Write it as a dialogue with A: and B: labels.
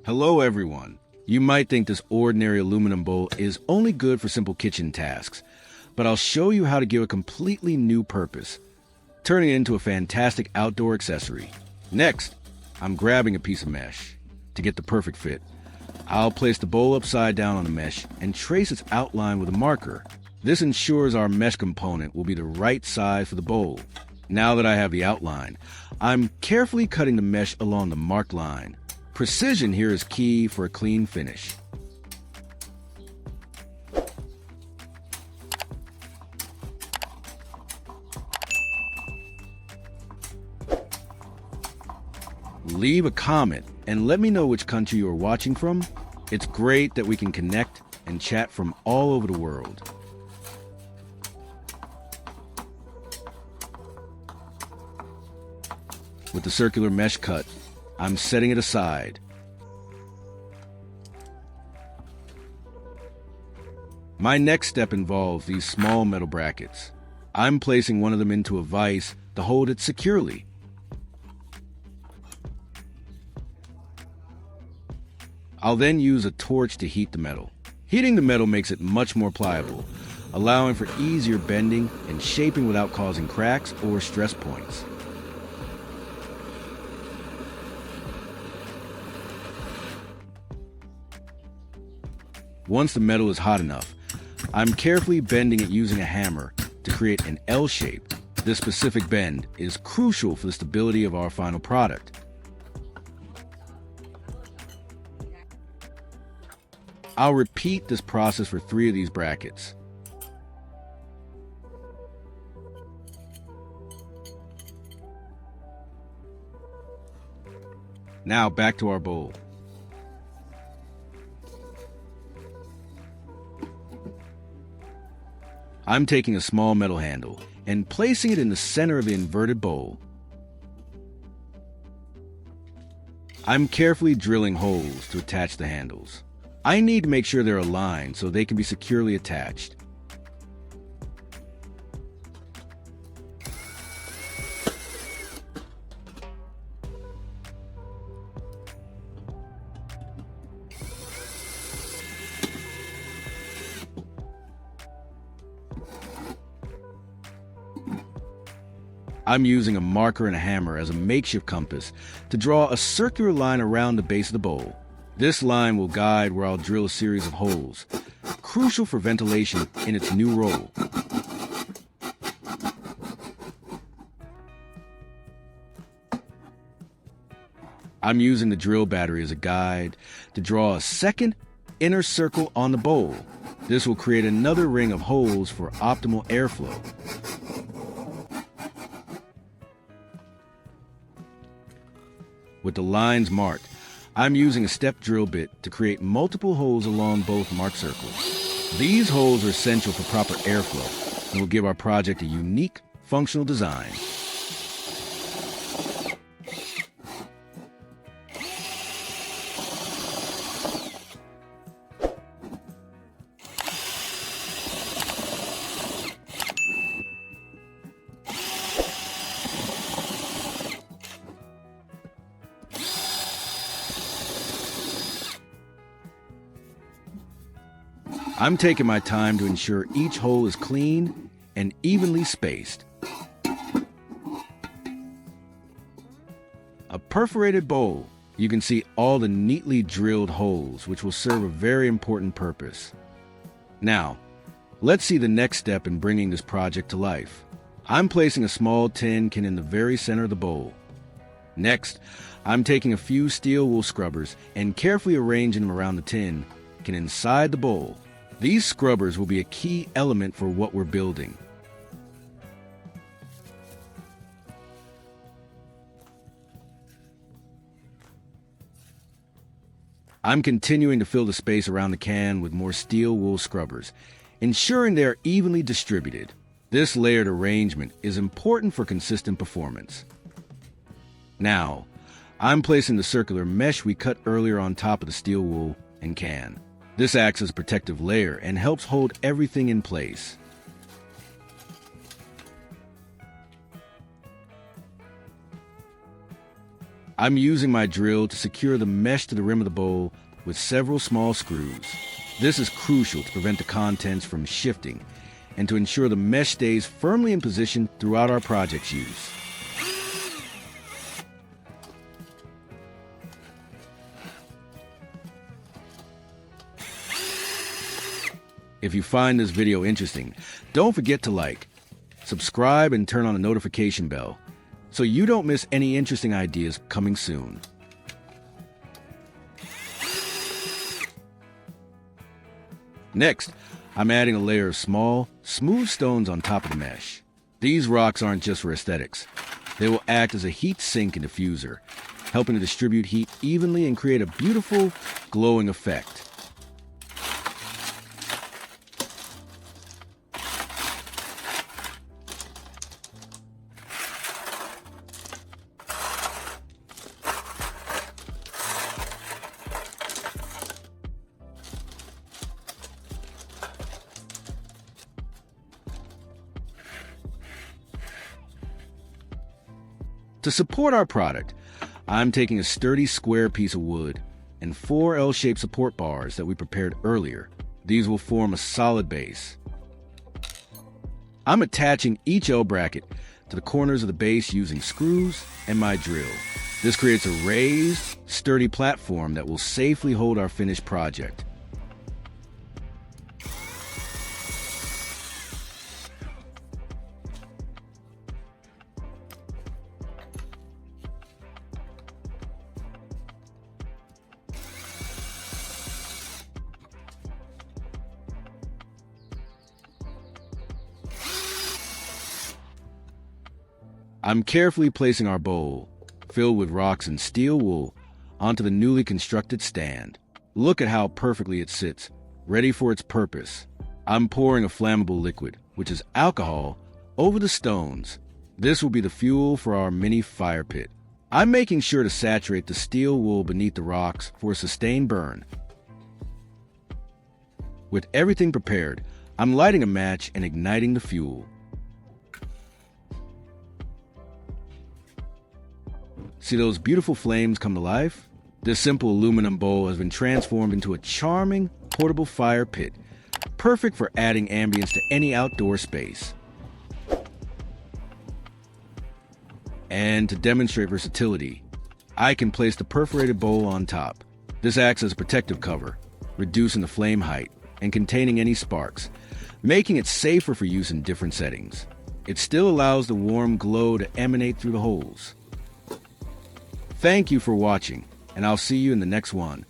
A: Hello everyone. You might think this ordinary aluminum bowl is only good for simple kitchen tasks, but I'll show you how to give a completely new purpose, turning it into a fantastic outdoor accessory. Next, I'm grabbing a piece of mesh. To get the perfect fit, I'll place the bowl upside down on the mesh and trace its outline with a marker. This ensures our mesh component will be the right size for the bowl. Now that I have the outline, I'm carefully cutting the mesh along the marked line. Precision here is key for a clean finish. Leave a comment and let me know which country you are watching from. It's great that we can connect and chat from all over the world. With the circular mesh cut, I'm setting it aside. My next step involves these small metal brackets. I'm placing one of them into a vise to hold it securely. I'll then use a torch to heat the metal. Heating the metal makes it much more pliable, allowing for easier bending and shaping without causing cracks or stress points. Once the metal is hot enough, I'm carefully bending it using a hammer to create an L shape. This specific bend is crucial for the stability of our final product. I'll repeat this process for 3 of these brackets. Now back to our bowl. I'm taking a small metal handle and placing it in the center of the inverted bowl. I'm carefully drilling holes to attach the handles. I need to make sure they're aligned so they can be securely attached. I'm using a marker and a hammer as a makeshift compass to draw a circular line around the base of the bowl. This line will guide where I'll drill a series of holes, crucial for ventilation in its new role. I'm using the drill battery as a guide to draw a second inner circle on the bowl. This will create another ring of holes for optimal airflow. With the lines marked, I'm using a step drill bit to create multiple holes along both marked circles. These holes are essential for proper airflow and will give our project a unique, functional design. I'm taking my time to ensure each hole is clean and evenly spaced. A perforated bowl. You can see all the neatly drilled holes, which will serve a very important purpose. Now, let's see the next step in bringing this project to life. I'm placing a small tin can in the very center of the bowl. Next, I'm taking a few steel wool scrubbers and carefully arranging them around the tin can inside the bowl. These scrubbers will be a key element for what we're building. I'm continuing to fill the space around the can with more steel wool scrubbers, ensuring they are evenly distributed. This layered arrangement is important for consistent performance. Now, I'm placing the circular mesh we cut earlier on top of the steel wool and can. This acts as a protective layer and helps hold everything in place. I'm using my drill to secure the mesh to the rim of the bowl with several small screws. This is crucial to prevent the contents from shifting and to ensure the mesh stays firmly in position throughout our project's use. If you find this video interesting, don't forget to like, subscribe, and turn on the notification bell so you don't miss any interesting ideas coming soon. Next, I'm adding a layer of small, smooth stones on top of the mesh. These rocks aren't just for aesthetics. They will act as a heat sink and diffuser, helping to distribute heat evenly and create a beautiful, glowing effect. To support our product, I'm taking a sturdy square piece of wood and 4 L-shaped support bars that we prepared earlier. These will form a solid base. I'm attaching each L bracket to the corners of the base using screws and my drill. This creates a raised, sturdy platform that will safely hold our finished project. I'm carefully placing our bowl, filled with rocks and steel wool, onto the newly constructed stand. Look at how perfectly it sits, ready for its purpose. I'm pouring a flammable liquid, which is alcohol, over the stones. This will be the fuel for our mini fire pit. I'm making sure to saturate the steel wool beneath the rocks for a sustained burn. With everything prepared, I'm lighting a match and igniting the fuel. See those beautiful flames come to life? This simple aluminum bowl has been transformed into a charming, portable fire pit, perfect for adding ambience to any outdoor space. And to demonstrate versatility, I can place the perforated bowl on top. This acts as a protective cover, reducing the flame height and containing any sparks, making it safer for use in different settings. It still allows the warm glow to emanate through the holes. Thank you for watching, and I'll see you in the next one.